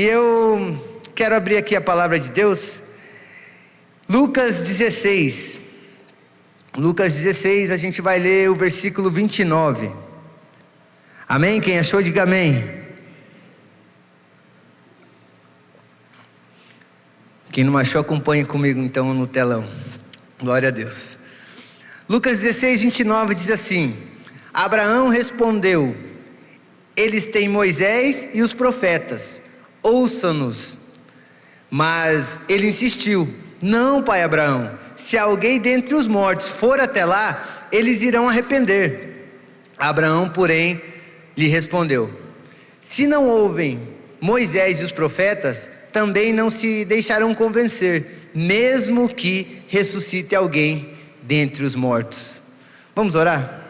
E eu quero abrir aqui a palavra de Deus, Lucas 16. Lucas 16, a gente vai ler o versículo 29. Amém? Quem achou, diga amém. Quem não achou, acompanhe comigo então no telão. Glória a Deus. Lucas 16, 29 diz assim: Abraão respondeu: eles têm Moisés e os profetas, ouçam-nos. Mas ele insistiu: não, pai Abraão, se alguém dentre os mortos for até lá, eles irão arrepender. Abraão, porém, lhe respondeu: se não ouvem Moisés e os profetas, também não se deixarão convencer, mesmo que ressuscite alguém dentre os mortos. Vamos orar?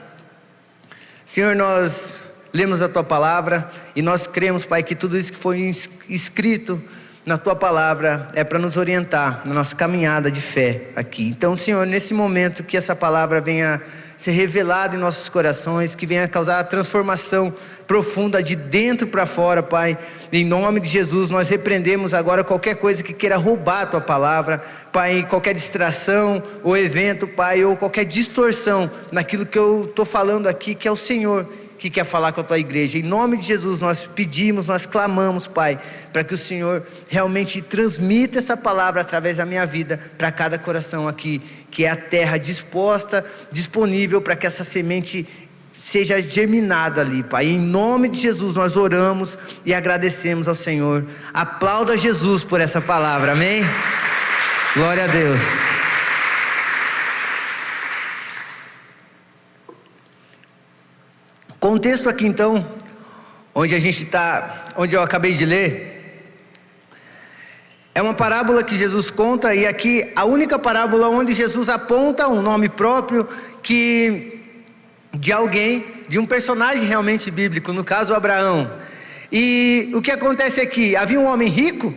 Senhor, nós lemos a Tua Palavra e nós cremos, Pai, que tudo isso que foi escrito na Tua Palavra é para nos orientar na nossa caminhada de fé aqui. Então, Senhor, nesse momento que essa Palavra venha ser revelada em nossos corações, que venha causar a transformação profunda de dentro para fora, Pai. Em nome de Jesus, nós repreendemos agora qualquer coisa que queira roubar a Tua Palavra, Pai, qualquer distração ou evento, Pai, ou qualquer distorção naquilo que eu estou falando aqui, que é o Senhor que quer falar com a Tua igreja. Em nome de Jesus nós pedimos, nós clamamos, Pai, para que o Senhor realmente transmita essa palavra através da minha vida para cada coração aqui, que é a terra disposta, disponível para que essa semente seja germinada ali, Pai. Em nome de Jesus nós oramos e agradecemos ao Senhor. Aplauda Jesus por essa palavra, amém? Glória a Deus. Contexto aqui então, onde a gente está, onde eu acabei de ler, é uma parábola que Jesus conta, e aqui a única parábola onde Jesus aponta um nome próprio de alguém, de um personagem realmente bíblico, no caso Abraão. E o que acontece aqui? Havia um homem rico,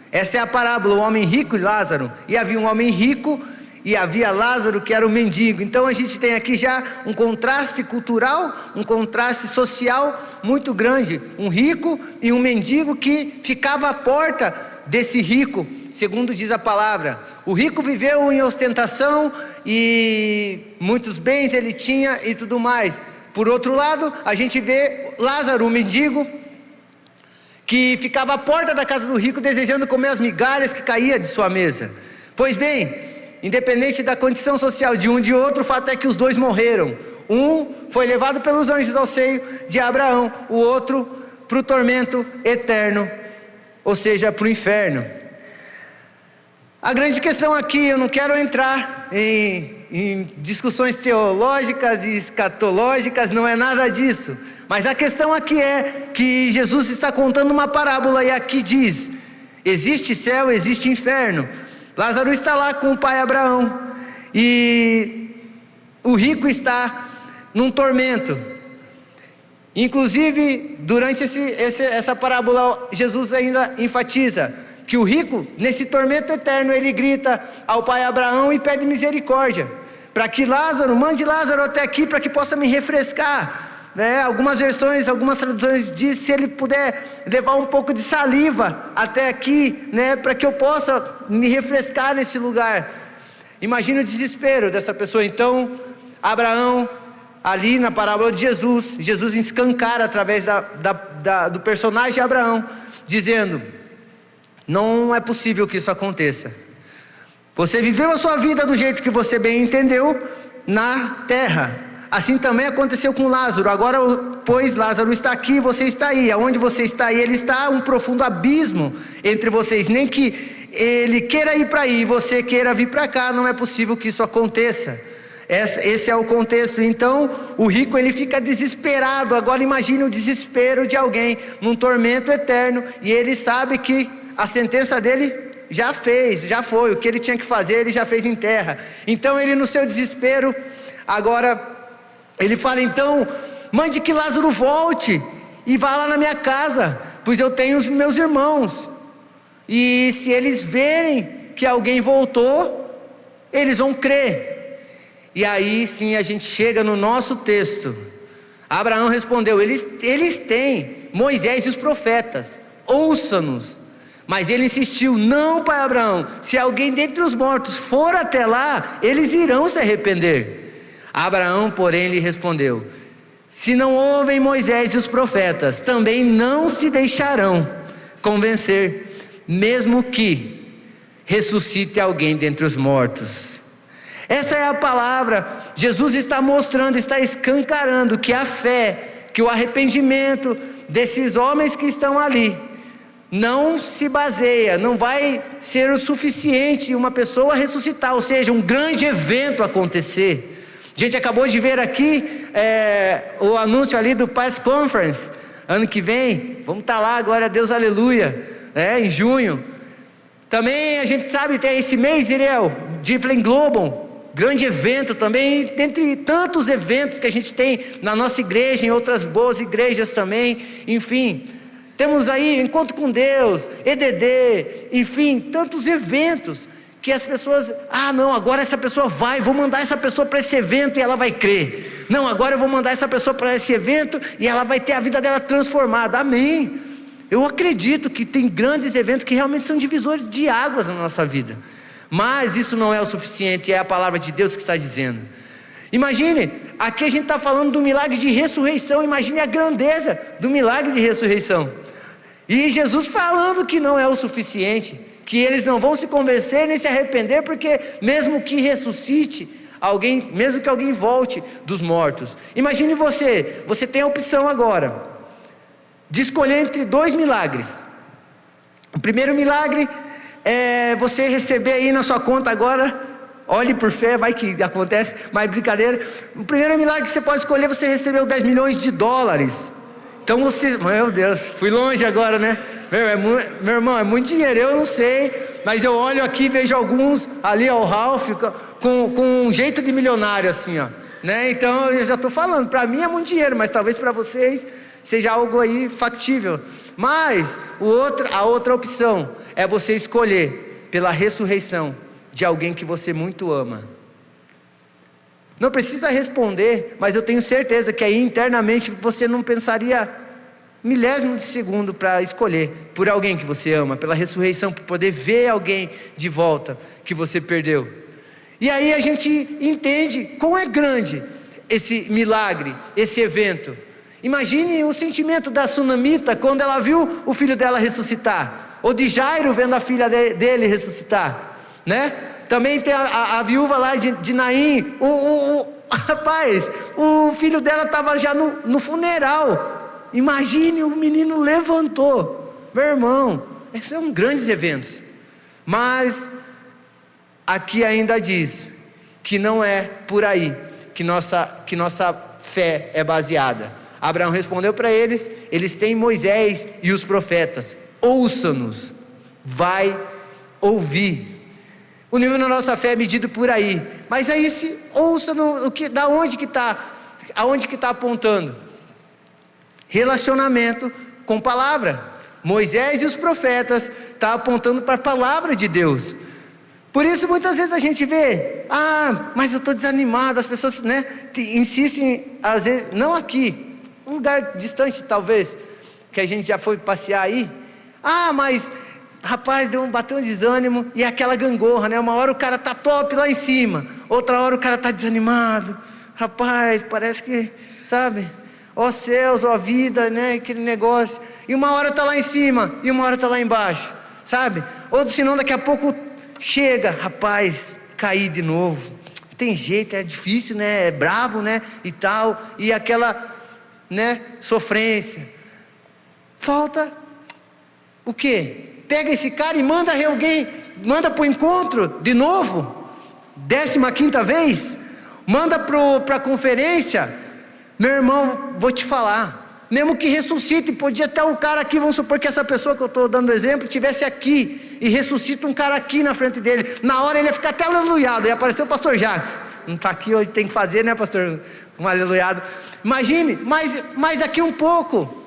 essa é a parábola, o homem rico e Lázaro, e havia um homem rico e havia Lázaro que era um mendigo. Então a gente tem aqui já um contraste cultural, um contraste social muito grande, um rico e um mendigo que ficava à porta desse rico, segundo diz a palavra. O rico viveu em ostentação e muitos bens ele tinha e tudo mais. Por outro lado, a gente vê Lázaro, o mendigo, que ficava à porta da casa do rico desejando comer as migalhas que caía de sua mesa. Pois bem, independente da condição social de um e de outro, o fato é que os dois morreram. Um foi levado pelos anjos ao seio de Abraão, o outro para o tormento eterno, ou seja, para o inferno. A grande questão aqui, eu não quero entrar em discussões teológicas e escatológicas, não é nada disso. Mas a questão aqui é que Jesus está contando uma parábola e aqui diz: existe céu, existe inferno. Lázaro está lá com o pai Abraão e o rico está num tormento. Inclusive, durante essa parábola, Jesus ainda enfatiza que o rico, nesse tormento eterno, ele grita ao pai Abraão e pede misericórdia, para que Lázaro, mande Lázaro até aqui para que possa me refrescar. Algumas versões, algumas traduções diz se ele puder levar um pouco de saliva até aqui, para que eu possa me refrescar nesse lugar. Imagina o desespero dessa pessoa. Então Abraão, ali na parábola de Jesus escancara através do personagem Abraão, dizendo: não é possível que isso aconteça. Você viveu a sua vida do jeito que você bem entendeu na terra. Assim também aconteceu com Lázaro. Agora, pois Lázaro está aqui, você está aí. Aonde você está aí, ele está, um profundo abismo entre vocês. Nem que ele queira ir para aí e você queira vir para cá, não é possível que isso aconteça. Esse é o contexto. Então o rico ele fica desesperado. Agora imagine o desespero de alguém num tormento eterno, e ele sabe que a sentença dele já foi. O que ele tinha que fazer, ele já fez em terra. Então ele, no seu desespero, agora ele fala: então mande que Lázaro volte e vá lá na minha casa, pois eu tenho os meus irmãos, e se eles verem que alguém voltou, eles vão crer. E aí sim a gente chega no nosso texto. Abraão respondeu: eles têm Moisés e os profetas, ouça-nos. Mas ele insistiu: não, pai Abraão, se alguém dentre os mortos for até lá, eles irão se arrepender. Abraão, porém, lhe respondeu: se não ouvem Moisés e os profetas, também não se deixarão convencer, mesmo que ressuscite alguém dentre os mortos. Essa é a palavra. Jesus está mostrando, está escancarando que a fé, que o arrependimento desses homens que estão ali não se baseia, não vai ser o suficiente uma pessoa ressuscitar, ou seja, um grande evento acontecer. A gente acabou de ver aqui o anúncio ali do Paz Conference, ano que vem, vamos estar lá, glória a Deus, aleluia, em junho. Também a gente sabe, tem esse mês, Iriel, Deepling Global, grande evento também, dentre tantos eventos que a gente tem na nossa igreja, em outras boas igrejas também, enfim. Temos aí Encontro com Deus, EDD, enfim, tantos eventos que as pessoas, não, agora essa pessoa vai, vou mandar essa pessoa para esse evento e ela vai crer. Não, agora eu vou mandar essa pessoa para esse evento e ela vai ter a vida dela transformada. Amém. Eu acredito que tem grandes eventos que realmente são divisores de águas na nossa vida. Mas isso não é o suficiente, é a palavra de Deus que está dizendo. Imagine, aqui a gente está falando do milagre de ressurreição, imagine a grandeza do milagre de ressurreição. E Jesus falando que não é o suficiente, que eles não vão se convencer nem se arrepender, porque mesmo que ressuscite alguém, mesmo que alguém volte dos mortos. Imagine você tem a opção agora de escolher entre dois milagres. O primeiro milagre é você receber aí na sua conta agora, olhe por fé, vai que acontece, mas brincadeira. O primeiro milagre que você pode escolher, você recebeu 10 milhões de dólares. Então você, meu Deus, fui longe agora, né? Meu irmão, é muito dinheiro, eu não sei, mas eu olho aqui e vejo alguns ali, o Ralph, com um jeito de milionário assim, ó, né? Então eu já estou falando, para mim é muito dinheiro, mas talvez para vocês seja algo aí factível. Mas a outra opção é você escolher pela ressurreição de alguém que você muito ama. Não precisa responder, mas eu tenho certeza que aí internamente você não pensaria milésimo de segundo para escolher por alguém que você ama, pela ressurreição, para poder ver alguém de volta que você perdeu. E aí a gente entende quão é grande esse milagre, esse evento. Imagine o sentimento da sunamita quando ela viu o filho dela ressuscitar, ou de Jairo vendo a filha dele ressuscitar, né? Também tem a viúva lá de Naim, rapaz, o filho dela estava já no funeral. Imagine, o menino levantou. Meu irmão, esses são grandes eventos. Mas aqui ainda diz que não é por aí que nossa fé é baseada. Abraão respondeu para eles: eles têm Moisés e os profetas, ouça-nos, vai ouvir. O nível da nossa fé é medido por aí. Mas aí se ouça aonde que está apontando? Relacionamento com palavra. Moisés e os profetas está apontando para a palavra de Deus. Por isso muitas vezes a gente vê, mas eu estou desanimado, as pessoas, né, insistem, às vezes, não aqui, um lugar distante talvez, que a gente já foi passear aí, mas rapaz, bateu um desânimo, e aquela gangorra, né? Uma hora o cara está top lá em cima, outra hora o cara está desanimado, rapaz, parece que, sabe, ó céus, ó vida, né? Aquele negócio, e uma hora está lá em cima, e uma hora está lá embaixo, sabe? Ou senão daqui a pouco chega, rapaz, caí de novo, tem jeito, é difícil, né? É brabo, né? E tal, e aquela, né? Sofrência. Falta o quê? Pega esse cara e manda para o encontro de novo, 15ª vez, manda para a conferência. Meu irmão, vou te falar, mesmo que ressuscite, podia até um cara aqui, vamos supor que essa pessoa que eu estou dando exemplo, estivesse aqui, e ressuscita um cara aqui na frente dele, na hora ele ia ficar até aleluiado, ia aparecer o pastor Jacques, não está aqui hoje, tem que fazer, né pastor, um aleluiado. Imagine, mas daqui um pouco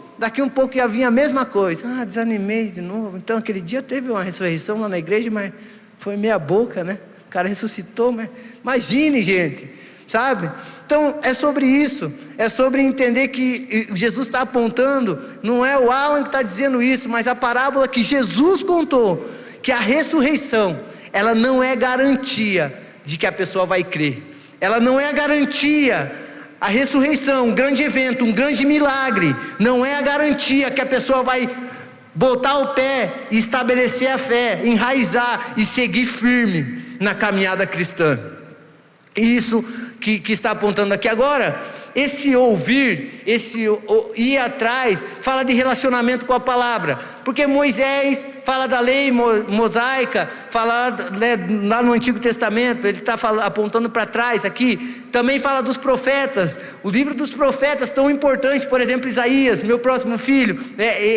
ia vir a mesma coisa. Desanimei de novo. Então aquele dia teve uma ressurreição lá na igreja, mas foi meia boca, né? O cara ressuscitou, mas imagine, gente, sabe? Então é sobre isso, é sobre entender que Jesus está apontando, não é o Alan que está dizendo isso, mas a parábola que Jesus contou, que a ressurreição, ela não é garantia de que a pessoa vai crer, ela não é a garantia, a ressurreição, um grande evento, um grande milagre, não é a garantia que a pessoa vai botar o pé e estabelecer a fé, enraizar e seguir firme na caminhada cristã. Isso que está apontando aqui agora, esse ouvir, esse ir atrás, fala de relacionamento com a palavra, porque Moisés fala da lei mosaica, fala lá no Antigo Testamento, ele está apontando para trás aqui, também fala dos profetas, o livro dos profetas tão importante, por exemplo, Isaías, meu próximo filho,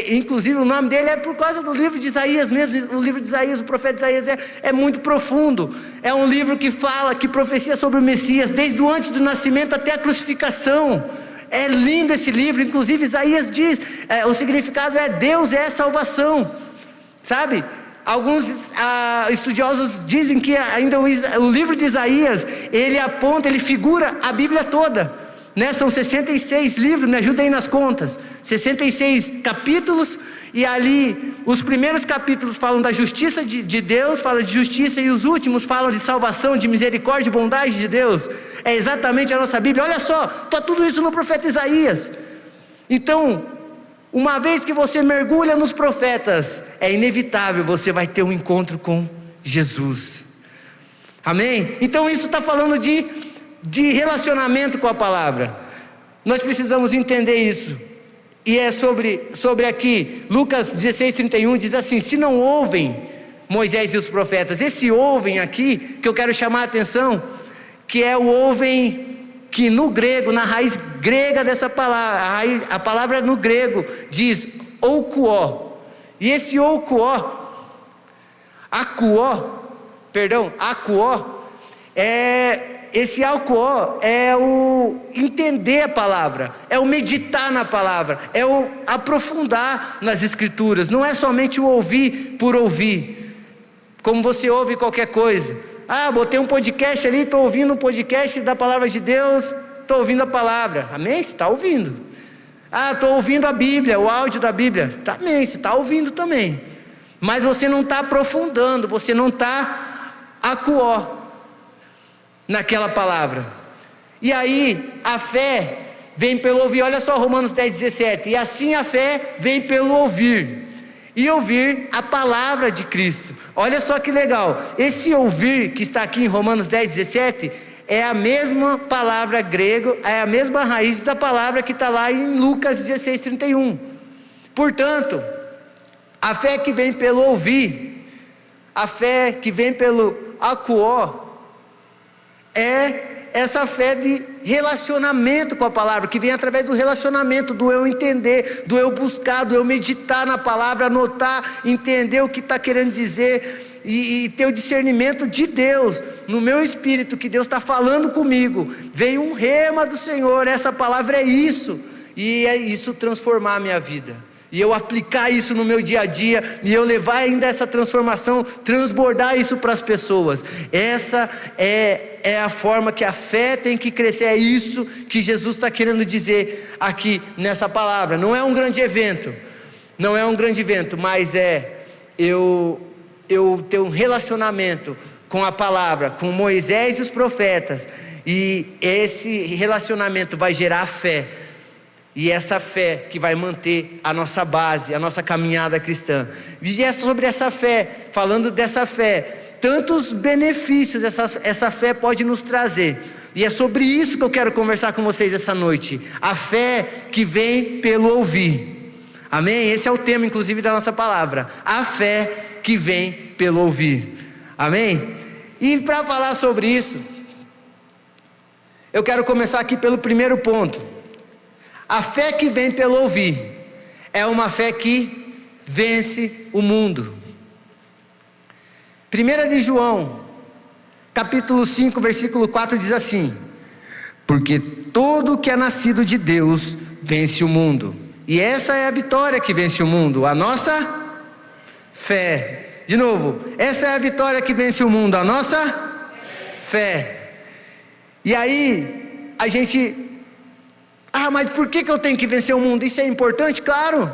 inclusive o nome dele é por causa do livro de Isaías mesmo, o livro de Isaías, o profeta Isaías é muito profundo, é um livro que fala, que profecia sobre o Messias, desde o antes do nascimento até a crucificação. É lindo esse livro, inclusive Isaías diz, o significado é Deus é a salvação, sabe? Alguns estudiosos dizem que ainda o livro de Isaías, ele aponta, ele figura a Bíblia toda, né? São 66 livros, me ajuda aí nas contas, 66 capítulos, e ali os primeiros capítulos falam da justiça de Deus, falam de justiça, e os últimos falam de salvação, de misericórdia e bondade de Deus. É exatamente a nossa Bíblia. Olha só, está tudo isso no profeta Isaías. Então, uma vez que você mergulha nos profetas, é inevitável, você vai ter um encontro com Jesus. Amém? Então isso está falando de relacionamento com a palavra. Nós precisamos entender isso. E é sobre aqui, Lucas 16:31 diz assim: se não ouvem Moisés e os profetas, esse ouvem aqui, que eu quero chamar a atenção, que é o ouvem, que no grego, na raiz grega dessa palavra, a palavra no grego diz oukuó, e esse oukuó, akuó, esse alcoó é o entender a palavra, é o meditar na palavra, é o aprofundar nas escrituras, não é somente o ouvir por ouvir, como você ouve qualquer coisa. Botei um podcast ali, estou ouvindo um podcast da palavra de Deus, estou ouvindo a palavra, amém? Você está ouvindo. Estou ouvindo a Bíblia, o áudio da Bíblia, amém, você está ouvindo também, mas você não está aprofundando, você não está acuó naquela palavra. E aí a fé vem pelo ouvir. Olha só Romanos 10:17, e assim a fé vem pelo ouvir, e ouvir a palavra de Cristo. Olha só que legal, esse ouvir que está aqui em Romanos 10:17 é a mesma palavra grego, é a mesma raiz da palavra que está lá em Lucas 16:31. Portanto, a fé que vem pelo ouvir, a fé que vem pelo acuó, é essa fé de relacionamento com a palavra, que vem através do relacionamento, do eu entender, do eu buscar, do eu meditar na palavra, anotar, entender o que está querendo dizer, e ter o discernimento de Deus, no meu espírito, que Deus está falando comigo, veio um rema do Senhor, essa palavra é isso, e é isso transformar a minha vida, e eu aplicar isso no meu dia a dia, e eu levar ainda essa transformação, transbordar isso para as pessoas. Essa é a forma que a fé tem que crescer, é isso que Jesus está querendo dizer aqui nessa palavra. Não é um grande evento, mas eu ter um relacionamento com a palavra, com Moisés e os profetas, e esse relacionamento vai gerar fé, e essa fé que vai manter a nossa base, a nossa caminhada cristã. E é sobre essa fé, falando dessa fé, tantos benefícios essa fé pode nos trazer. E é sobre isso que eu quero conversar com vocês essa noite. A fé que vem pelo ouvir. Amém? Esse é o tema, inclusive, da nossa palavra. A fé que vem pelo ouvir. Amém? E para falar sobre isso, eu quero começar aqui pelo primeiro ponto. A fé que vem pelo ouvir é uma fé que vence o mundo. 1 de João, capítulo 5, versículo 4 diz assim: porque todo que é nascido de Deus vence o mundo. E essa é a vitória que vence o mundo, a nossa fé. De novo, essa é a vitória que vence o mundo, a nossa fé. E aí, a gente... mas por que eu tenho que vencer o mundo? Isso é importante? Claro.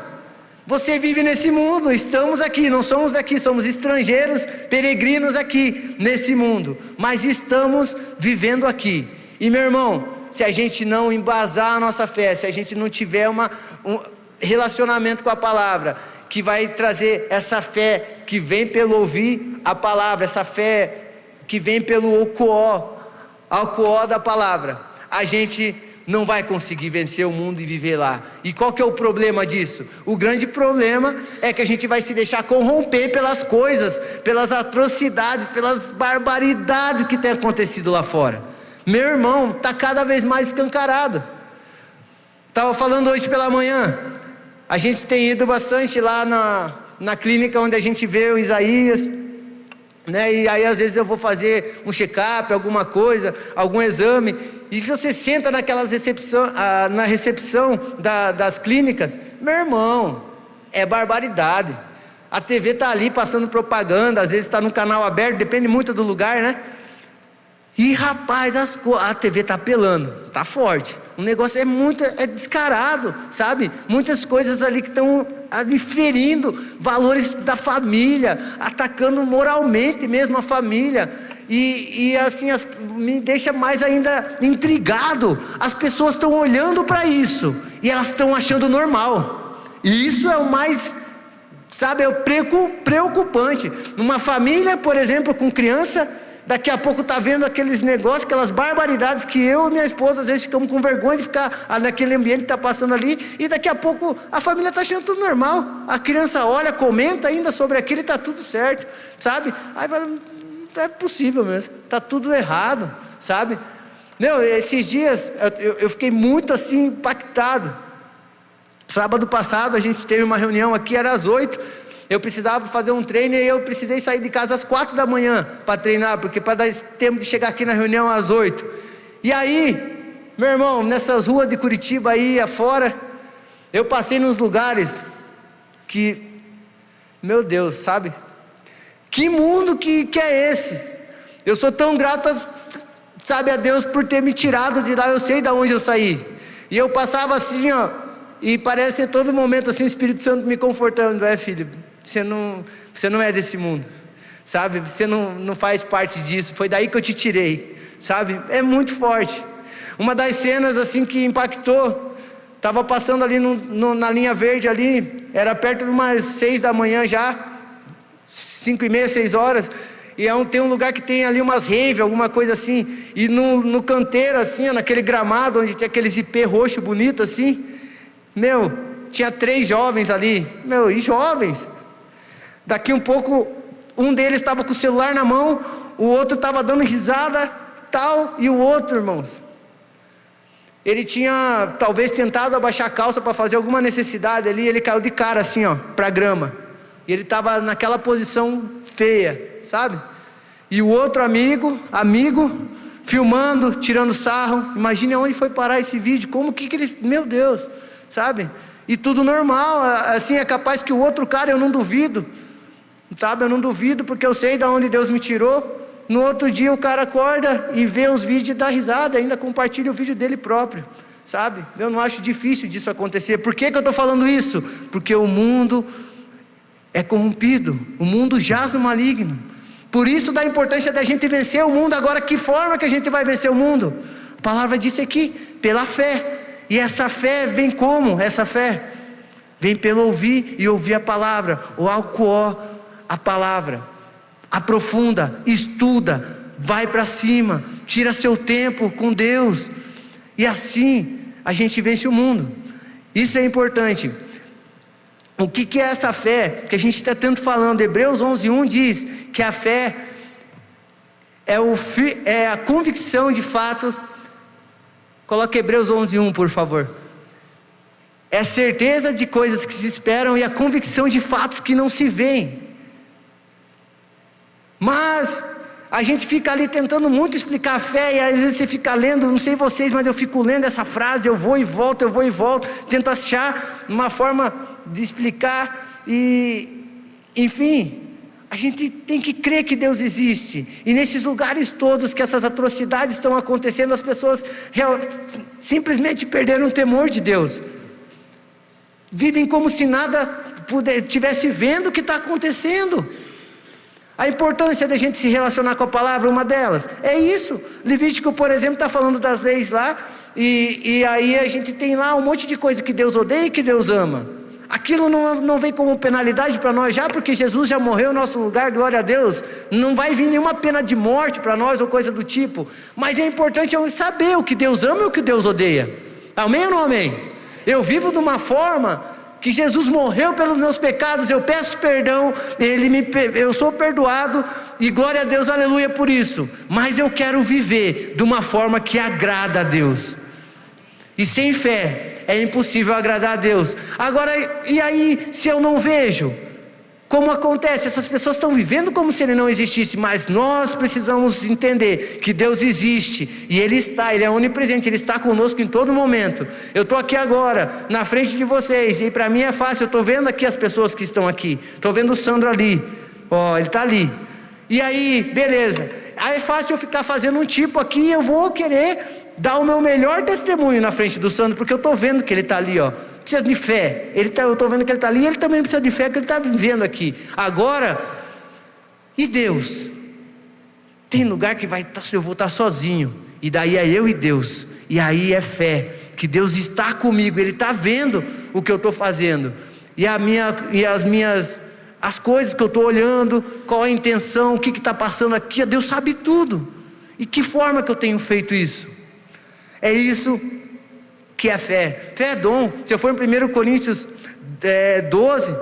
Você vive nesse mundo, estamos aqui, não somos daqui, somos estrangeiros, peregrinos aqui nesse mundo, mas estamos vivendo aqui. E meu irmão, se a gente não embasar a nossa fé, se a gente não tiver um relacionamento com a palavra, que vai trazer essa fé que vem pelo ouvir a palavra, essa fé que vem pelo alcoó da palavra, a gente não vai conseguir vencer o mundo e viver lá. E qual que é o problema disso? O grande problema é que a gente vai se deixar corromper pelas coisas, pelas atrocidades, pelas barbaridades que tem acontecido lá fora. Meu irmão, está cada vez mais escancarado. Estava falando hoje pela manhã, a gente tem ido bastante lá na clínica onde a gente vê o Isaías, né? E aí às vezes eu vou fazer um check-up, alguma coisa, algum exame, e se você senta na recepção das clínicas, meu irmão, é barbaridade. A TV está ali passando propaganda, às vezes está no canal aberto, depende muito do lugar, né? E rapaz, a TV está apelando, está forte. O negócio é descarado, sabe? Muitas coisas ali que estão ferindo valores da família, atacando moralmente mesmo a família. E assim, me deixa mais ainda intrigado. As pessoas estão olhando para isso e elas estão achando normal. E isso é o mais, sabe, é o preocupante. Numa família, por exemplo, com criança, daqui a pouco está vendo aqueles negócios, aquelas barbaridades que eu e minha esposa às vezes ficamos com vergonha de ficar naquele ambiente que está passando ali, e daqui a pouco a família está achando tudo normal. A criança olha, comenta ainda sobre aquilo e está tudo certo, sabe? Aí vai, não é possível mesmo, está tudo errado, sabe? Não, esses dias eu fiquei muito assim impactado. Sábado passado a gente teve uma reunião aqui, era às 8. Eu precisava fazer um treino e eu precisei sair de casa às 4 da manhã para treinar, porque para dar tempo de chegar aqui na reunião às 8. E aí, meu irmão, nessas ruas de Curitiba aí afora, eu passei nos lugares que, meu Deus, sabe? Que mundo que é esse? Eu sou tão grato, sabe, a Deus por ter me tirado de lá, eu sei de onde eu saí. E eu passava assim, ó, e parece a todo momento assim o Espírito Santo me confortando: filho, você não é desse mundo, sabe? Você não faz parte disso, foi daí que eu te tirei, sabe? É muito forte. Uma das cenas assim que impactou, estava passando ali na linha verde ali, era perto de umas 6 da manhã já, 5:30, 6 horas, e tem um lugar que tem ali umas rave, alguma coisa assim, e no canteiro assim, ó, naquele gramado onde tem aqueles ipê roxo bonito assim, meu, tinha 3 jovens ali, meu, e jovens. Daqui um pouco, um deles estava com o celular na mão, o outro estava dando risada, tal, e o outro, irmãos, ele tinha talvez tentado abaixar a calça para fazer alguma necessidade ali, ele caiu de cara assim, ó, para a grama, e ele estava naquela posição feia, sabe? E o outro amigo, filmando, tirando sarro. Imagine aonde foi parar esse vídeo, como que eles, meu Deus, sabe? E tudo normal, assim, é capaz que o outro cara, eu não duvido, sabe? Eu não duvido, porque eu sei de onde Deus me tirou. No outro dia o cara acorda e vê os vídeos e dá risada, ainda compartilha o vídeo dele próprio, sabe? Eu não acho difícil disso acontecer. Por que eu estou falando isso? Porque o mundo é corrompido, o mundo jaz no maligno. Por isso da importância da gente vencer o mundo. Agora, que forma que a gente vai vencer o mundo? A palavra disse aqui, pela fé. E essa fé vem como? Essa fé vem pelo ouvir e ouvir a palavra, o alcoó, a palavra. Aprofunda, estuda, vai para cima, tira seu tempo com Deus, e assim a gente vence o mundo. Isso é importante. O que é essa fé que a gente está tanto falando? Hebreus 11:1 diz que a fé é a convicção de fato. Coloque Hebreus 11:1, por favor. É a certeza de coisas que se esperam e a convicção de fatos que não se veem. Mas a gente fica ali tentando muito explicar a fé, e às vezes você fica lendo, não sei vocês, mas eu fico lendo essa frase, eu vou e volto, tento achar uma forma de explicar, e enfim, A gente tem que crer que Deus existe. E nesses lugares todos que essas atrocidades estão acontecendo, as pessoas simplesmente perderam o temor de Deus. Vivem como se nada estivesse vendo o que está acontecendo. A importância da gente se relacionar com a palavra, uma delas, é isso. Levítico, por exemplo, está falando das leis lá, e aí a gente tem lá um monte de coisa que Deus odeia e que Deus ama. Aquilo não vem como penalidade para nós já, porque Jesus já morreu no nosso lugar, glória a Deus. Não vai vir nenhuma pena de morte para nós ou coisa do tipo. Mas é importante eu saber o que Deus ama e o que Deus odeia. Amém ou não amém? Eu vivo de uma forma que Jesus morreu pelos meus pecados, eu peço perdão, eu sou perdoado, e glória a Deus, aleluia por isso. Mas eu quero viver de uma forma que agrada a Deus. E sem fé é impossível agradar a Deus. Agora, e aí, se eu não vejo? Como acontece? Essas pessoas estão vivendo como se Ele não existisse, mas nós precisamos entender que Deus existe, e Ele é onipresente, Ele está conosco em todo momento. Eu estou aqui agora, na frente de vocês, e para mim é fácil, eu estou vendo aqui as pessoas que estão aqui, estou vendo o Sandro ali, ele está ali, e aí, beleza, aí é fácil eu ficar fazendo um tipo aqui, eu vou querer dar o meu melhor testemunho na frente do Sandro, porque eu estou vendo que ele está ali, precisa de fé, eu estou vendo que ele está ali, ele também precisa de fé, que ele está vivendo aqui. Agora, e Deus? Tem lugar que eu vou estar sozinho, e daí é eu e Deus, e aí é fé, que Deus está comigo, Ele está vendo o que eu estou fazendo, as coisas que eu estou olhando, qual a intenção, o que está passando aqui, Deus sabe tudo, e que forma que eu tenho feito isso? É isso que é fé. Fé é dom. Se eu for em 1 Coríntios 12,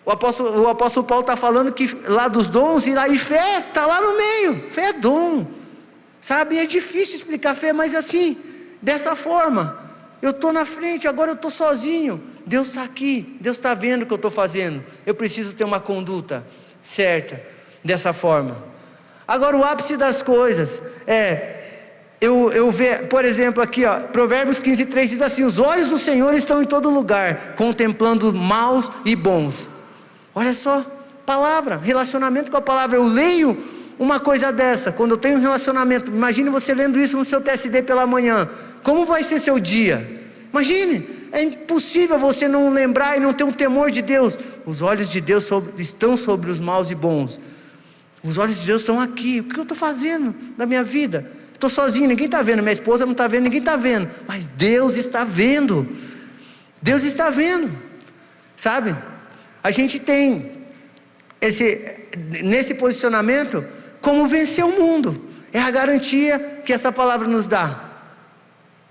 o apóstolo Paulo está falando que lá dos dons, e aí fé está lá no meio. Fé é dom, sabe? É difícil explicar fé, mas assim, dessa forma, eu estou na frente, agora eu estou sozinho, Deus está aqui, Deus está vendo o que eu estou fazendo, eu preciso ter uma conduta certa, dessa forma. Agora o ápice das coisas eu vejo, por exemplo, aqui, Provérbios 15:3 diz assim: os olhos do Senhor estão em todo lugar, contemplando maus e bons. Olha só, palavra, relacionamento com a palavra. Eu leio uma coisa dessa, quando eu tenho um relacionamento, imagine você lendo isso no seu TSD pela manhã, como vai ser seu dia? Imagine, é impossível você não lembrar e não ter um temor de Deus. Os olhos de Deus estão sobre os maus e bons. Os olhos de Deus estão aqui. O que eu estou fazendo da minha vida? Estou sozinho, ninguém está vendo, minha esposa não está vendo, ninguém está vendo, mas Deus está vendo. Deus está vendo, sabe? A gente tem nesse posicionamento, como vencer o mundo. É a garantia que essa palavra nos dá.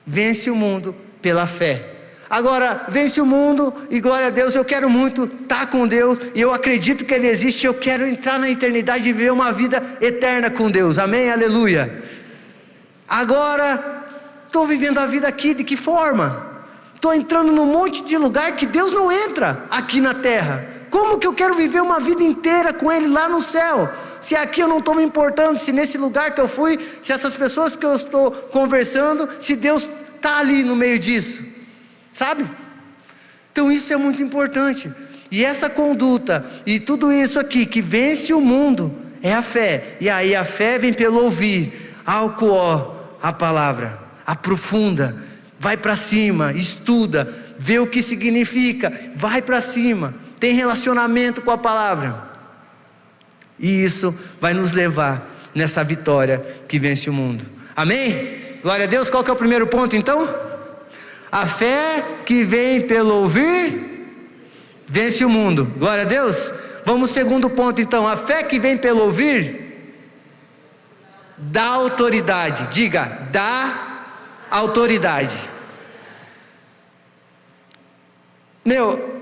Vence o mundo pela fé. Agora, vence o mundo, e glória a Deus, eu quero muito estar com Deus, e eu acredito que Ele existe, eu quero entrar na eternidade e viver uma vida eterna com Deus, amém, aleluia. Agora, estou vivendo a vida aqui de que forma? Estou entrando num monte de lugar que Deus não entra aqui na terra. Como que eu quero viver uma vida inteira com Ele lá no céu? Se aqui eu não estou me importando, se nesse lugar que eu fui, se essas pessoas que eu estou conversando, se Deus está ali no meio disso, sabe? Então isso é muito importante. E essa conduta, e tudo isso aqui que vence o mundo, é a fé. E aí a fé vem pelo ouvir, a palavra, aprofunda, vai para cima, estuda, vê o que significa, vai para cima, tem relacionamento com a palavra, e isso vai nos levar nessa vitória que vence o mundo, amém? Glória a Deus. Qual que é o primeiro ponto então? A fé que vem pelo ouvir, vence o mundo, glória a Deus. Vamos ao segundo ponto então, a fé que vem pelo ouvir, dá autoridade. Diga, dá autoridade.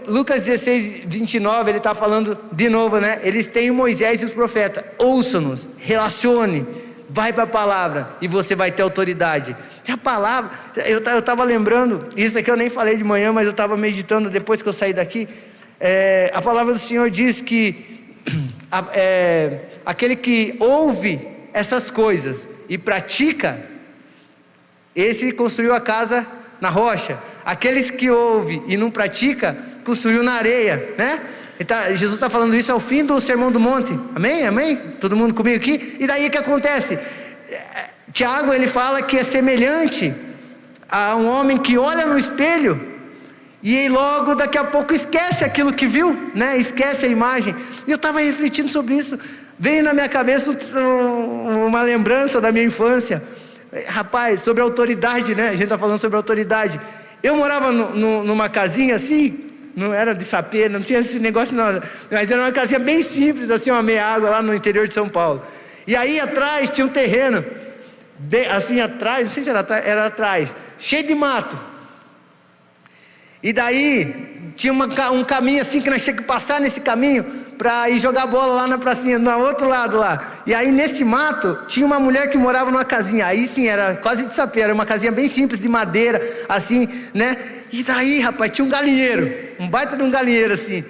Lucas 16:29, ele está falando de novo, né? Eles têm Moisés e os profetas. Ouça-nos, relacione, vai para a palavra e você vai ter autoridade. A palavra, eu estava lembrando, isso aqui eu nem falei de manhã, mas eu estava meditando depois que eu saí daqui. A palavra do Senhor diz que aquele que ouve essas coisas e pratica, esse construiu a casa na rocha. Aqueles que ouvem e não pratica, construiu na areia, né? Jesus está falando isso ao fim do Sermão do Monte. Amém? Amém? Todo mundo comigo aqui? E daí o que acontece? Tiago, ele fala que é semelhante a um homem que olha no espelho e logo daqui a pouco esquece aquilo que viu, né? Esquece a imagem. E eu estava refletindo sobre isso. Veio na minha cabeça uma lembrança da minha infância. Rapaz, sobre autoridade, né? A gente está falando sobre autoridade. Eu morava numa casinha assim, não era de sapê, não tinha esse negócio não, mas era uma casinha bem simples, assim, uma meia água lá no interior de São Paulo. E aí atrás tinha um terreno, assim atrás, não sei se era atrás, cheio de mato. E daí tinha um caminho assim que nós tínhamos que passar nesse caminho para ir jogar bola lá na pracinha, no outro lado lá. E aí nesse mato tinha uma mulher que morava numa casinha. Aí sim, era quase de sapê, era uma casinha bem simples de madeira, assim, né? E daí, rapaz, tinha um galinheiro, um baita de um galinheiro assim.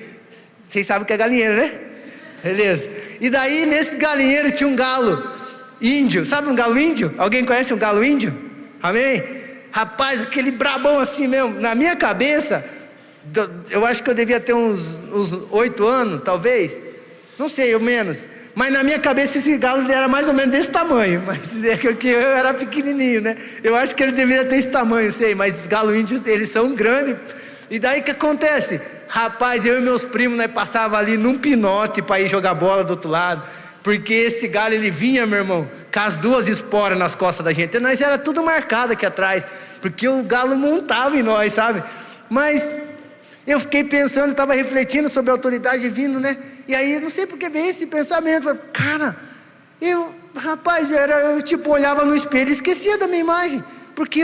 Vocês sabem o que é galinheiro, né? Beleza. E daí nesse galinheiro tinha um galo índio. Sabe um galo índio? Alguém conhece um galo índio? Amém? Rapaz, aquele brabão assim mesmo. Na minha cabeça, eu acho que eu devia ter uns 8 anos, talvez. Não sei, ou menos. Mas na minha cabeça esse galo era mais ou menos desse tamanho. Mas é que eu era pequenininho, né? Eu acho que ele deveria ter esse tamanho, sei. Mas os galos índios, eles são grandes. E daí o que acontece? Rapaz, eu e meus primos, nós passávamos ali num pinote para ir jogar bola do outro lado. Porque esse galo, ele vinha, meu irmão, com as 2 esporas nas costas da gente. E nós era tudo marcado aqui atrás. Porque o galo montava em nós, sabe? Mas eu fiquei pensando, estava refletindo sobre a autoridade vindo, né? E aí, não sei porque veio esse pensamento. Falei, cara, rapaz, eu tipo olhava no espelho e esquecia da minha imagem. Porque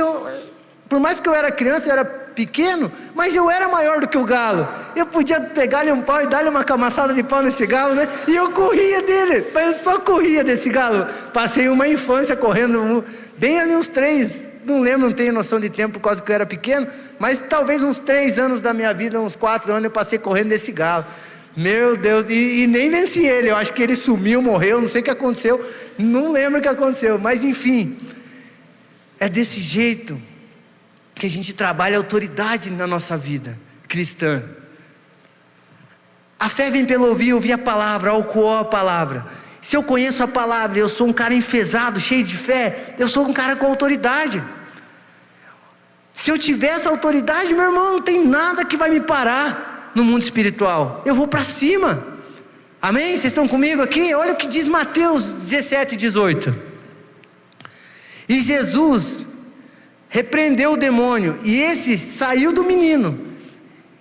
por mais que eu era criança, eu era pequeno, mas eu era maior do que o galo. Eu podia pegar-lhe um pau e dar-lhe uma camaçada de pau nesse galo, né? E eu corria dele, mas eu só corria desse galo. Passei uma infância correndo, bem ali uns 3, não lembro, não tenho noção de tempo, por causa que eu era pequeno, mas talvez uns 3 anos da minha vida, uns 4 anos, eu passei correndo desse galo. Meu Deus, e nem venci ele. Eu acho que ele sumiu, morreu, não sei o que aconteceu, não lembro o que aconteceu, mas enfim, é desse jeito que a gente trabalha a autoridade na nossa vida cristã. A fé vem pelo ouvir a palavra, a palavra. Se eu conheço a palavra, eu sou um cara enfesado, cheio de fé, eu sou um cara com autoridade. Se eu tiver essa autoridade, meu irmão, não tem nada que vai me parar no mundo espiritual. Eu vou para cima. Amém? Vocês estão comigo aqui? Olha o que diz Mateus 17:18. E Jesus repreendeu o demônio, e esse saiu do menino,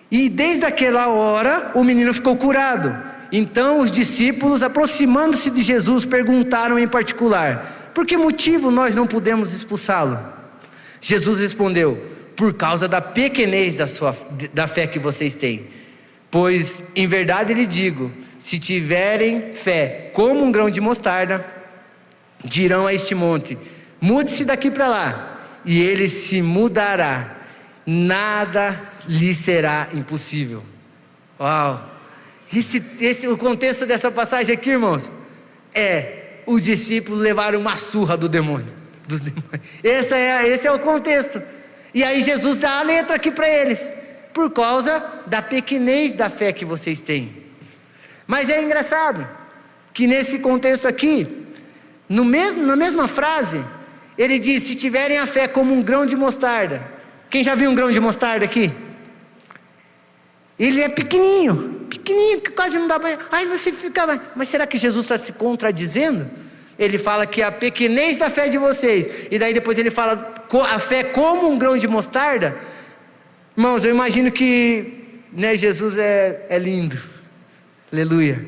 e desde aquela hora o menino ficou curado. Então os discípulos, aproximando-se de Jesus, perguntaram em particular: por que motivo nós não pudemos expulsá-lo? Jesus respondeu: por causa da pequenez da fé que vocês têm. Pois em verdade lhe digo, se tiverem fé como um grão de mostarda, dirão a este monte: mude-se daqui para lá, e ele se mudará, nada lhe será impossível. Uau! O contexto dessa passagem aqui, irmãos, os discípulos levaram uma surra dos demônios. Esse é o contexto. E aí Jesus dá a letra aqui para eles: por causa da pequenez da fé que vocês têm. Mas é engraçado que nesse contexto aqui, na mesma frase, ele diz: se tiverem a fé como um grão de mostarda. Quem já viu um grão de mostarda aqui? Ele é pequenininho, que quase não dá para... Aí você fica, mas será que Jesus está se contradizendo? Ele fala que a pequenez da fé de vocês, e daí depois ele fala a fé como um grão de mostarda. Irmãos, eu imagino que, né, Jesus é lindo, aleluia,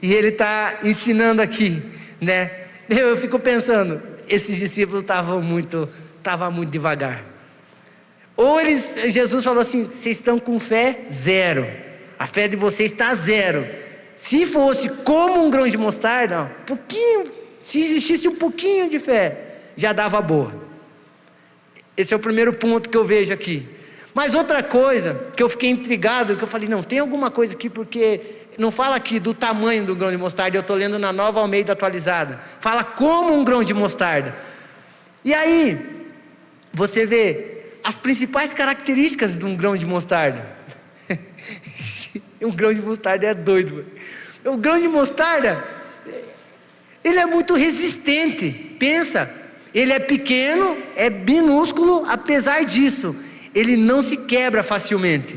e ele está ensinando aqui, né? Eu fico pensando, esses discípulos estavam muito devagar. Ou Jesus falou assim: vocês estão com fé zero, a fé de vocês está zero. Se fosse como um grão de mostarda, se existisse um pouquinho de fé, já dava boa. Esse é o primeiro ponto que eu vejo aqui. Mas outra coisa que eu fiquei intrigado, que eu falei: não, tem alguma coisa aqui, porque não fala aqui do tamanho do grão de mostarda. Eu estou lendo na Nova Almeida Atualizada, fala como um grão de mostarda. E aí você vê as principais características de um grão de mostarda. Um grão de mostarda é doido, mano. O grão de mostarda, ele é muito resistente. Pensa, ele é pequeno, é minúsculo, apesar disso, ele não se quebra facilmente,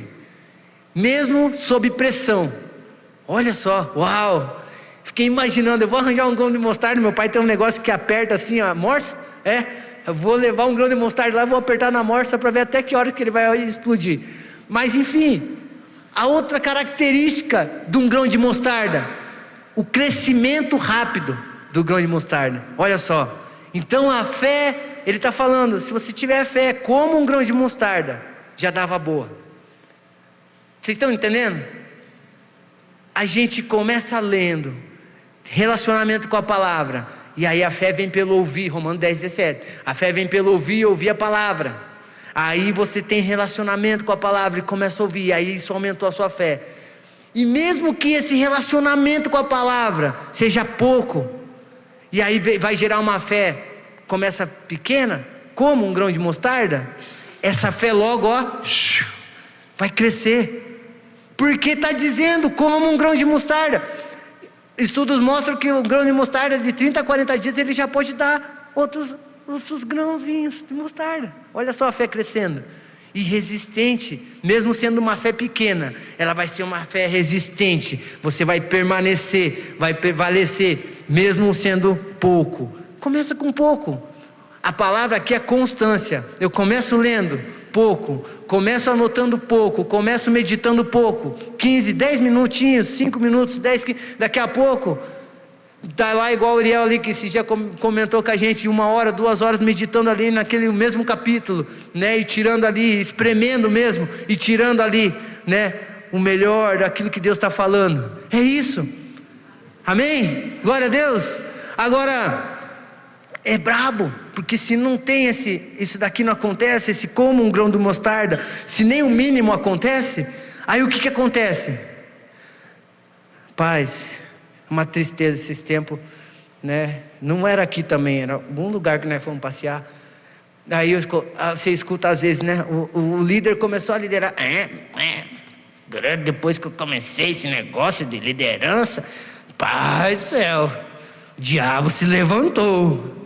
mesmo sob pressão. Olha só, uau! Fiquei imaginando, eu vou arranjar um grão de mostarda. Meu pai tem um negócio que aperta assim, a morsa. Eu vou levar um grão de mostarda lá, vou apertar na morsa para ver até que hora que ele vai explodir. Mas enfim, a outra característica de um grão de mostarda, o crescimento rápido do grão de mostarda. Olha só, então a fé, ele está falando, se você tiver fé como um grão de mostarda, já dava boa. Vocês estão entendendo? A gente começa lendo, relacionamento com a palavra, e aí a fé vem pelo ouvir, Romanos 10:17, a fé vem pelo ouvir e ouvir a palavra. Aí você tem relacionamento com a palavra e começa a ouvir, e aí isso aumentou a sua fé. E mesmo que esse relacionamento com a palavra seja pouco, e aí vai gerar uma fé, começa pequena, como um grão de mostarda, essa fé logo, vai crescer. Porque está dizendo como um grão de mostarda. Estudos mostram que o grão de mostarda de 30 a 40 dias ele já pode dar outros grãozinhos de mostarda. Olha só a fé crescendo. E resistente, mesmo sendo uma fé pequena, ela vai ser uma fé resistente. Você vai permanecer, vai prevalecer, mesmo sendo pouco. Começa com pouco. A palavra aqui é constância. Eu começo lendo pouco, começo anotando pouco, começo meditando pouco, 15, 10 minutinhos, 5 minutos, 10, daqui a pouco, está lá igual o Uriel ali, que esse dia comentou com a gente, 1 hora, 2 horas meditando ali naquele mesmo capítulo, né, e tirando ali, espremendo mesmo, e tirando ali, né, o melhor daquilo que Deus está falando. É isso, amém? Glória a Deus. Agora, é brabo, porque se não tem isso daqui não acontece, esse como um grão de mostarda, se nem o mínimo acontece, aí o que acontece? Paz, uma tristeza esses tempos, né? Não era aqui também, era algum lugar que nós fomos passear. Aí você escuta às vezes, né? O líder começou a liderar. Depois que eu comecei esse negócio de liderança, pai do céu, o diabo se levantou.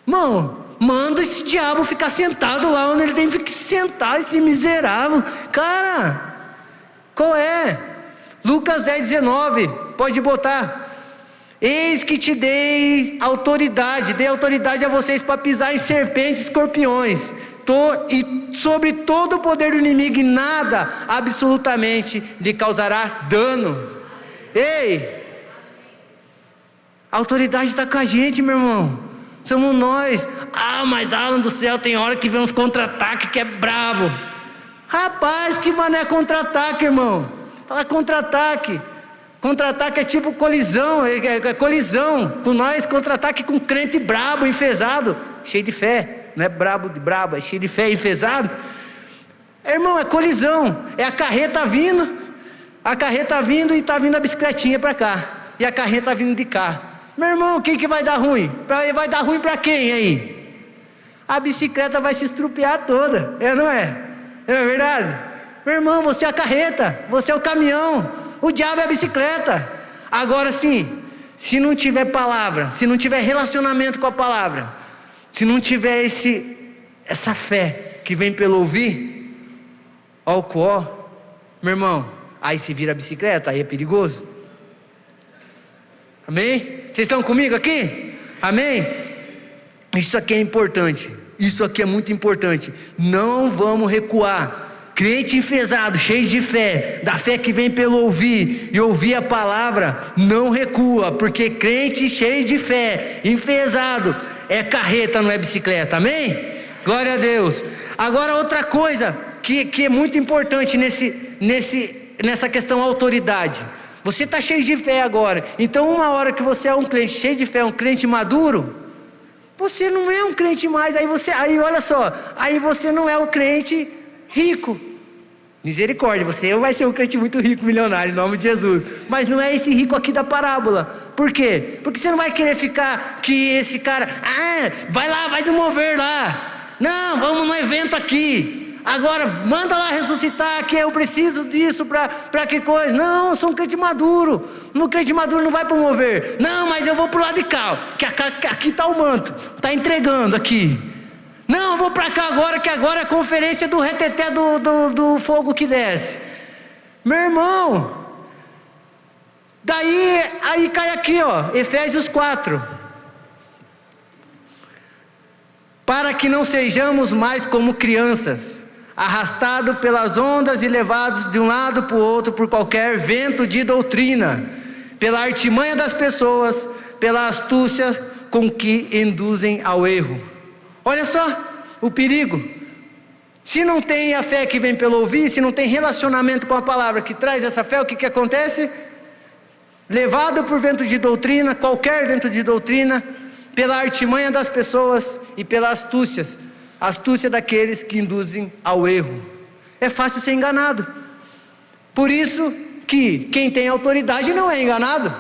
Irmão, manda esse diabo ficar sentado lá onde ele tem que sentar, esse miserável. Cara, qual é? Lucas 10:19, pode botar. Eis que te dei autoridade a vocês para pisar em serpentes e escorpiões, e sobre todo o poder do inimigo, e nada absolutamente lhe causará dano. Ei, a autoridade está com a gente, meu irmão. Somos nós. Mas Alan do céu, tem hora que vem uns contra-ataques que é brabo. Rapaz, que mané contra-ataque, irmão. Fala contra-ataque. Contra-ataque é tipo colisão, é colisão com nós, contra-ataque com crente brabo, enfesado, cheio de fé. Não é brabo de brabo, é cheio de fé, enfesado. Irmão, é colisão. É a carreta vindo e está vindo a bicicletinha para cá, e a carreta vindo de cá. Meu irmão, quem que vai dar ruim? Vai dar ruim para quem aí? A bicicleta vai se estrupiar toda, não é? Não é verdade? Meu irmão, você é a carreta, você é o caminhão, o diabo é a bicicleta. Agora sim, se não tiver palavra, se não tiver relacionamento com a palavra, se não tiver essa fé que vem pelo ouvir, meu irmão, aí se vira a bicicleta, aí é perigoso. Amém? Vocês estão comigo aqui? Amém? Isso aqui é importante. Isso aqui é muito importante. Não vamos recuar. Crente enfesado, cheio de fé, da fé que vem pelo ouvir, e ouvir a palavra, não recua, porque crente cheio de fé, enfesado, é carreta, não é bicicleta. Amém? Glória a Deus. Agora outra coisa que é muito importante nessa questão autoridade. Você está cheio de fé agora, então uma hora que você é um crente cheio de fé, um crente maduro, você não é um crente mais, aí olha só, aí você não é um crente rico, misericórdia, você vai ser um crente muito rico, milionário, em nome de Jesus, mas não é esse rico aqui da parábola. Por quê? Porque você não vai querer ficar que esse cara, vai lá, vai do mover lá, não, vamos no evento aqui, agora manda lá ressuscitar, que eu preciso disso para que coisa. Não, eu sou um crente maduro. No crente maduro não vai promover. Não, mas eu vou para o lado de cá, que aqui está o manto, está entregando aqui. Não, eu vou para cá agora, que agora é a conferência do reteté do fogo que desce. Meu irmão, aí cai aqui, ó, Efésios 4. Para que não sejamos mais como crianças, arrastados pelas ondas e levados de um lado para o outro por qualquer vento de doutrina, pela artimanha das pessoas, pela astúcia com que induzem ao erro. Olha só o perigo. Se não tem a fé que vem pelo ouvir, se não tem relacionamento com a palavra que traz essa fé, o que acontece? Levado por vento de doutrina, qualquer vento de doutrina, pela artimanha das pessoas e pela astúcia daqueles que induzem ao erro. É fácil ser enganado. Por isso que quem tem autoridade não é enganado.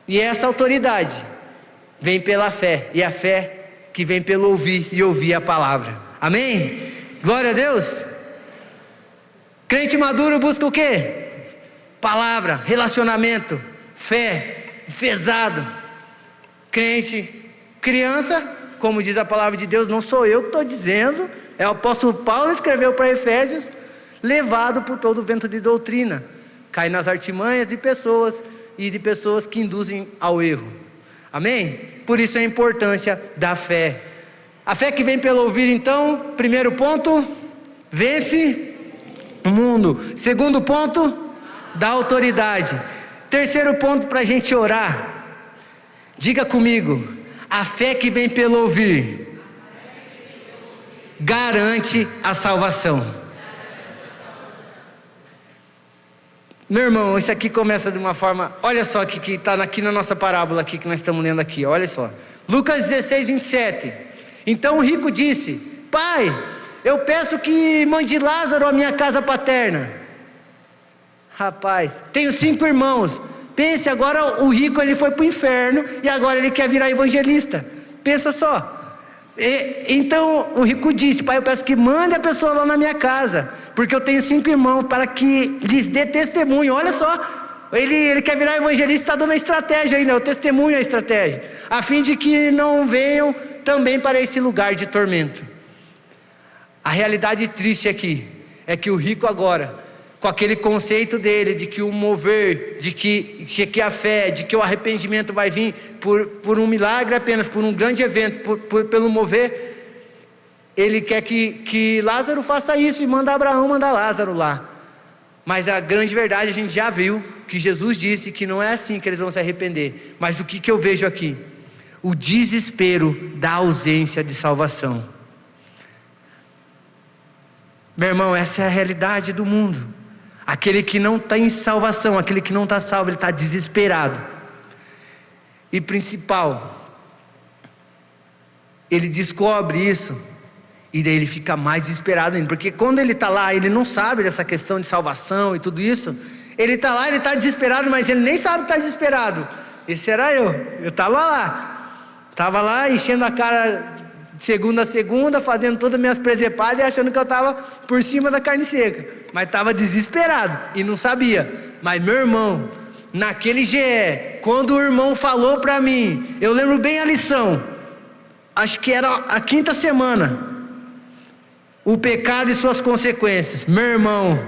E essa autoridade vem pela fé, e a fé que vem pelo ouvir e ouvir a palavra. Amém? Glória a Deus. Crente maduro busca o quê? Palavra, relacionamento, fé, fezado. Crente, criança, como diz a palavra de Deus, não sou eu que estou dizendo, é o apóstolo Paulo que escreveu para Efésios, levado por todo o vento de doutrina, cai nas artimanhas de pessoas e de pessoas que induzem ao erro. Amém? Por isso a importância da fé. A fé que vem pelo ouvir, então, primeiro ponto, vence o mundo. Segundo ponto, dá autoridade. Terceiro ponto para a gente orar. Diga comigo, a fé que vem pelo ouvir garante a salvação. Meu irmão, isso aqui começa de uma forma, olha só que está aqui na nossa parábola aqui que nós estamos lendo aqui, olha só. Lucas 16, 27. Então o rico disse: Pai, eu peço que mande Lázaro à minha casa paterna. Rapaz, tenho 5 irmãos. Pense, agora o rico ele foi para o inferno e agora ele quer virar evangelista. Pensa só. Então o rico disse: Pai, eu peço que mande a pessoa lá na minha casa, porque eu tenho 5 irmãos, para que lhes dê testemunho. Olha só, ele quer virar evangelista, está dando a estratégia ainda, o testemunho é a estratégia, a fim de que não venham também para esse lugar de tormento. A realidade triste aqui é que o rico agora, com aquele conceito dele de que o mover, de que a fé, de que o arrependimento vai vir por um milagre apenas, por um grande evento, pelo mover, ele quer que Lázaro faça isso e manda Abraão mandar Lázaro lá. Mas a grande verdade a gente já viu, que Jesus disse que não é assim que eles vão se arrepender. Mas o que eu vejo aqui? O desespero da ausência de salvação. Meu irmão, essa é a realidade do mundo. Aquele que não está em salvação, aquele que não está salvo, ele está desesperado. E principal, ele descobre isso, e daí ele fica mais desesperado ainda, porque quando ele está lá, ele não sabe dessa questão de salvação e tudo isso. Ele está lá, ele está desesperado, mas ele nem sabe que está desesperado. Esse era eu estava lá enchendo a cara de segunda a segunda, fazendo todas as minhas presepadas e achando que eu estava por cima da carne seca, mas estava desesperado e não sabia. Mas meu irmão, naquele GE, quando o irmão falou para mim, eu lembro bem a lição, acho que era a 5ª semana, o pecado e suas consequências. Meu irmão,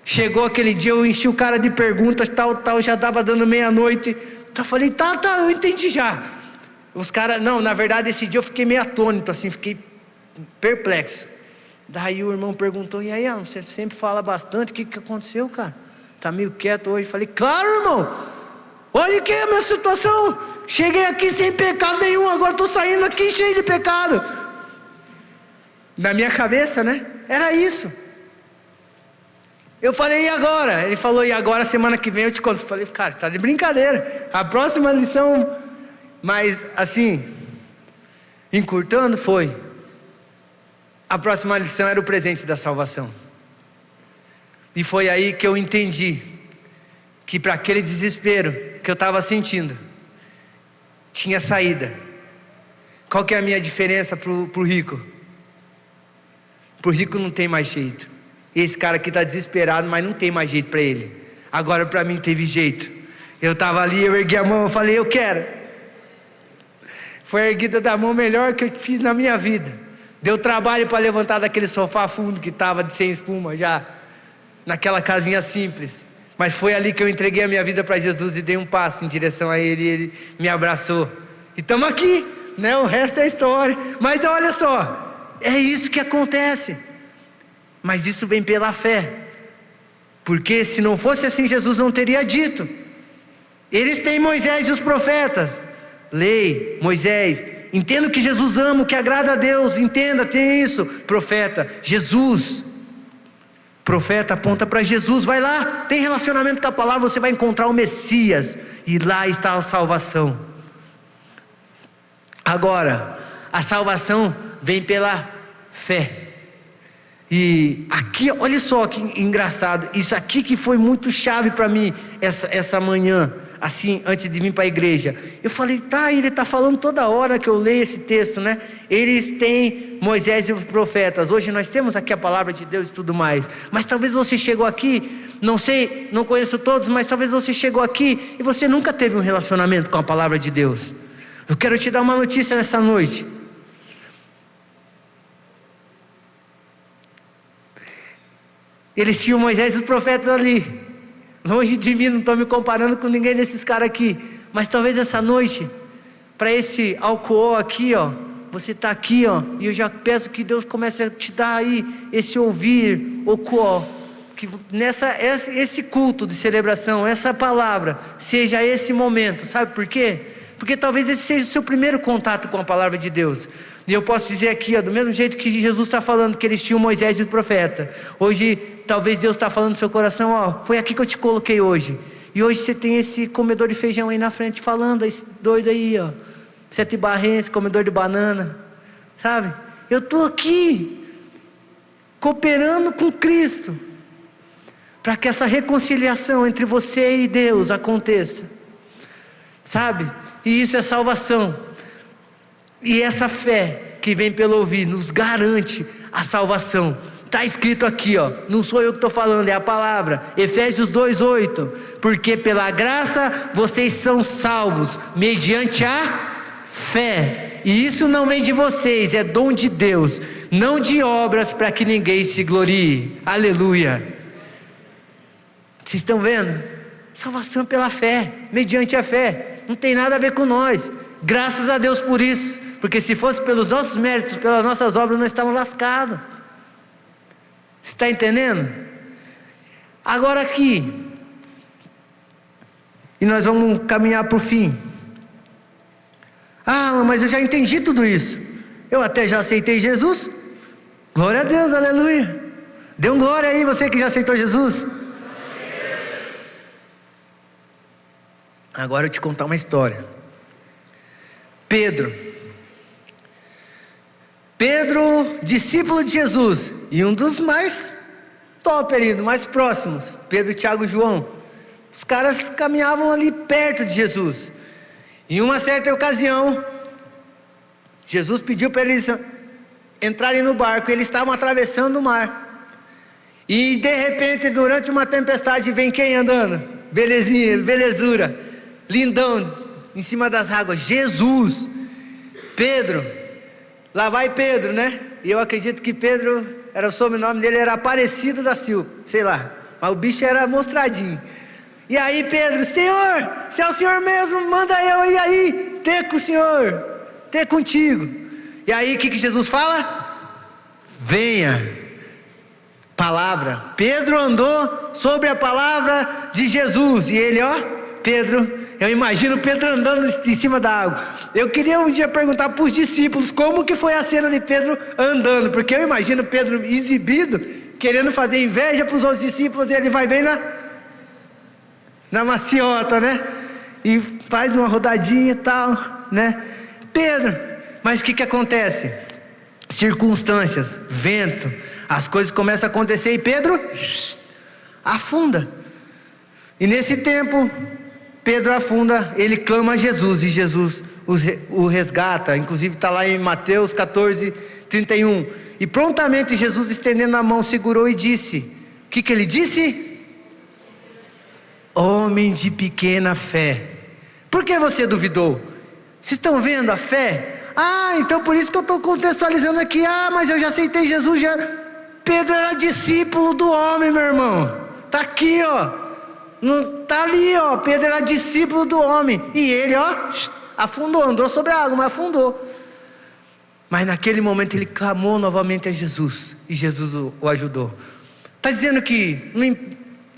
chegou aquele dia, eu enchi o cara de perguntas, tal, já estava dando meia-noite, eu falei, tá, eu entendi já. Os caras, não, na verdade esse dia eu fiquei meio atônito, assim, fiquei perplexo. Daí o irmão perguntou: e aí, você sempre fala bastante, o que aconteceu, cara? Tá meio quieto hoje. Falei: claro, irmão, olha que é a minha situação, cheguei aqui sem pecado nenhum, agora estou saindo aqui cheio de pecado. Na minha cabeça, né, era isso. Eu falei: e agora? Ele falou: e agora, semana que vem eu te conto. Eu falei: cara, tá de brincadeira, a próxima lição. Mas assim, encurtando, foi, a próxima lição era o presente da salvação. E foi aí que eu entendi que para aquele desespero que eu estava sentindo, tinha saída. Qual que é a minha diferença para o rico? Para o rico não tem mais jeito. Esse cara aqui está desesperado, mas não tem mais jeito para ele. Agora para mim teve jeito. Eu estava ali, eu ergui a mão, eu falei, eu quero. Foi a erguida da mão melhor que eu fiz na minha vida. Deu trabalho para levantar daquele sofá fundo que estava sem espuma já, naquela casinha simples. Mas foi ali que eu entreguei a minha vida para Jesus e dei um passo em direção a Ele, e Ele me abraçou. E estamos aqui, né? O resto é história. Mas olha só, é isso que acontece. Mas isso vem pela fé. Porque se não fosse assim, Jesus não teria dito. Eles têm Moisés e os profetas. Lei, Moisés, entenda o que Jesus ama, o que agrada a Deus, entenda, tem isso. Profeta, Jesus. Profeta aponta para Jesus, vai lá, tem relacionamento com a palavra, você vai encontrar o Messias, e lá está a salvação. Agora, a salvação vem pela fé. E aqui, olha só que engraçado, isso aqui que foi muito chave para mim, essa manhã, assim, antes de vir para a igreja. Eu falei, tá, ele está falando toda hora que eu leio esse texto, né? Eles têm Moisés e os profetas. Hoje nós temos aqui a palavra de Deus e tudo mais. Mas talvez você chegou aqui, não sei, não conheço todos, mas talvez você chegou aqui e você nunca teve um relacionamento com a palavra de Deus. Eu quero te dar uma notícia nessa noite. Eles tinham Moisés e os profetas ali. Longe de mim, não estou me comparando com ninguém desses caras aqui. Mas talvez essa noite, para esse álcool aqui, ó, você está aqui, ó, e eu já peço que Deus comece a te dar aí esse ouvir, álcool, que esse culto de celebração, essa palavra, seja esse momento. Sabe por quê? Porque talvez esse seja o seu primeiro contato com a palavra de Deus. E eu posso dizer aqui, ó, do mesmo jeito que Jesus está falando que eles tinham Moisés e o profeta, hoje talvez Deus está falando no seu coração, ó, foi aqui que eu te coloquei hoje. E hoje você tem esse comedor de feijão aí na frente falando, esse doido aí, ó, sete barrense, comedor de banana, sabe? Eu estou aqui cooperando com Cristo para que essa reconciliação entre você e Deus aconteça, sabe? E isso é salvação. E essa fé que vem pelo ouvir nos garante a salvação. Está escrito aqui, ó, não sou eu que estou falando, é a palavra, Efésios 2:8, porque pela graça vocês são salvos, mediante a fé, e isso não vem de vocês, é dom de Deus, não de obras para que ninguém se glorie. Aleluia. Vocês estão vendo? Salvação pela fé, mediante a fé, não tem nada a ver com nós, graças a Deus por isso, porque se fosse pelos nossos méritos, pelas nossas obras, nós estávamos lascados. Você está entendendo? Agora aqui, e nós vamos caminhar para o fim. Ah, mas eu já entendi tudo isso, eu até já aceitei Jesus. Glória a Deus, aleluia. Dê um glória aí, você que já aceitou Jesus. Agora eu te contar uma história. Pedro, discípulo de Jesus, e um dos mais top ali, mais próximos, Pedro, Tiago e João. Os caras caminhavam ali perto de Jesus. Em uma certa ocasião, Jesus pediu para eles entrarem no barco, eles estavam atravessando o mar. E de repente, durante uma tempestade, vem quem andando? Belezinha, belezura, lindão, em cima das águas, Jesus. Pedro, lá vai Pedro, né? E eu acredito que Pedro, era o sobrenome dele, era Aparecido da Silva, sei lá, mas o bicho era mostradinho. E aí Pedro, Senhor, se é o Senhor mesmo, manda eu ir aí, ter com o Senhor, ter contigo. E aí o que Jesus fala? Venha. Palavra. Pedro andou sobre a palavra de Jesus, e ele, ó, Pedro, eu imagino Pedro andando em cima da água. Eu queria um dia perguntar para os discípulos como que foi a cena de Pedro andando, porque eu imagino Pedro exibido, querendo fazer inveja para os outros discípulos, e ele vai bem na maciota, né? E faz uma rodadinha e tal, né? Pedro, mas o que acontece? Circunstâncias, vento, as coisas começam a acontecer e Pedro afunda. E nesse tempo, Pedro afunda, ele clama a Jesus, e Jesus o resgata. Inclusive está lá em Mateus 14, 31. E prontamente Jesus, estendendo a mão, segurou e disse: o que ele disse? Homem de pequena fé, por que você duvidou? Vocês estão vendo a fé? Então por isso que eu estou contextualizando aqui. Mas eu já aceitei Jesus já. Pedro era discípulo do homem, meu irmão. Está aqui, está ali, Pedro era discípulo do homem. E ele, afundou, andou sobre a água, mas afundou. Mas naquele momento ele clamou novamente a Jesus, e Jesus o ajudou. Está dizendo que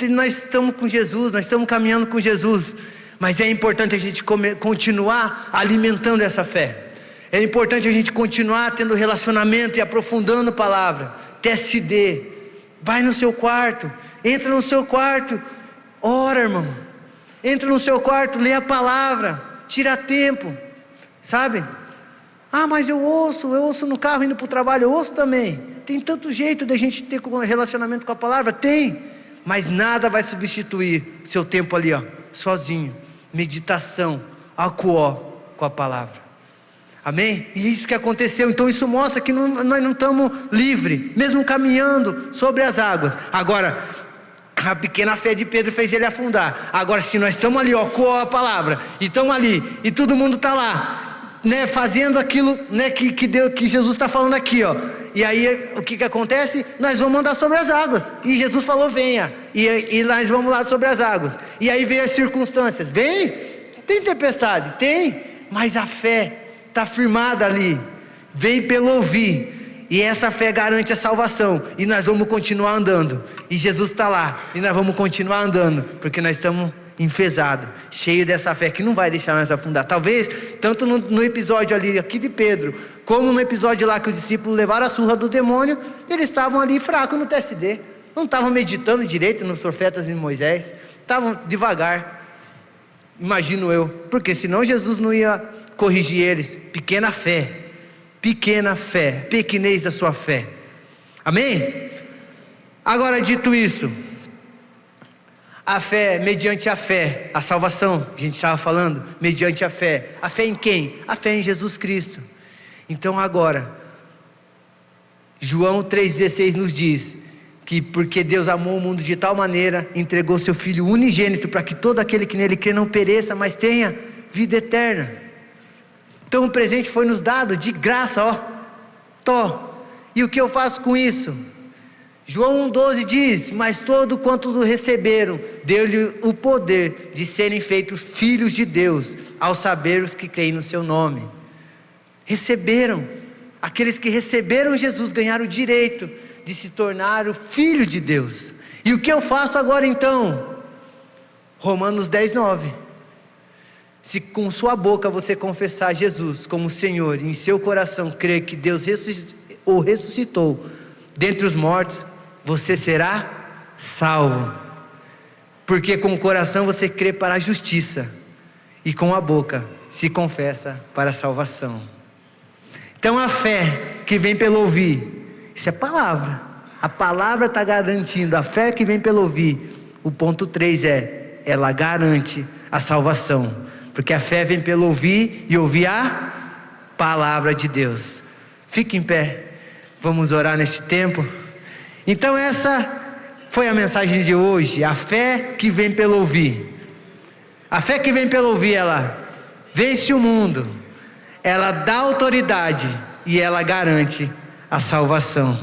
nós estamos com Jesus, nós estamos caminhando com Jesus, mas é importante a gente continuar alimentando essa fé. É importante a gente continuar tendo relacionamento e aprofundando a palavra. TSD, vai no seu quarto, entra no seu quarto, ora, irmão, entra no seu quarto, lê a palavra, tira tempo, sabe? Mas eu ouço no carro indo para o trabalho, eu ouço também. Tem tanto jeito de a gente ter relacionamento com a palavra, tem, mas nada vai substituir seu tempo ali, sozinho, meditação, acuó com a palavra. Amém? E isso que aconteceu. Então isso mostra que nós não estamos livres, mesmo caminhando sobre as águas. Agora, a pequena fé de Pedro fez ele afundar. Agora, se nós estamos ali, com a palavra, e estamos ali, e todo mundo está lá, fazendo aquilo, que Jesus está falando aqui, e aí o que acontece? Nós vamos andar sobre as águas, e Jesus falou: venha, e nós vamos lá sobre as águas. E aí vem as circunstâncias, tem tempestade, tem, mas a fé está firmada ali, vem pelo ouvir, e essa fé garante a salvação, e nós vamos continuar andando, e Jesus está lá, e nós vamos continuar andando, porque nós estamos enfesados, cheios dessa fé, que não vai deixar nós afundar. Talvez, tanto no episódio ali, aqui de Pedro, como no episódio lá que os discípulos levaram a surra do demônio, eles estavam ali fracos no TSD, não estavam meditando direito nos profetas de Moisés, estavam devagar, imagino eu, porque senão Jesus não ia corrigir eles. Pequena fé, pequenez da sua fé. Amém? Agora, dito isso, a fé, mediante a fé, a salvação, a gente estava falando, mediante a fé em quem? A fé em Jesus Cristo. Então agora, João 3,16 nos diz que porque Deus amou o mundo de tal maneira, entregou seu Filho unigênito, para que todo aquele que nele crê não pereça, mas tenha vida eterna. Então o presente foi nos dado de graça, E o que eu faço com isso? João 1,12 diz: mas todo quanto o receberam, deu-lhe o poder de serem feitos filhos de Deus, ao saber os que creem no seu nome. Receberam, aqueles que receberam Jesus ganharam o direito de se tornar o filho de Deus. E o que eu faço agora então? Romanos 10,9. Se com sua boca você confessar Jesus como Senhor, e em seu coração crer que Deus o ressuscitou dentre os mortos, você será salvo. Porque com o coração você crê para a justiça, e com a boca se confessa para a salvação. Então a fé que vem pelo ouvir, isso é palavra. A palavra está garantindo, a fé que vem pelo ouvir. O ponto 3 ela garante a salvação. Porque a fé vem pelo ouvir, e ouvir a palavra de Deus. Fique em pé, vamos orar nesse tempo. Então essa foi a mensagem de hoje. A fé que vem pelo ouvir. A fé que vem pelo ouvir, ela vence o mundo, ela dá autoridade, e ela garante a salvação.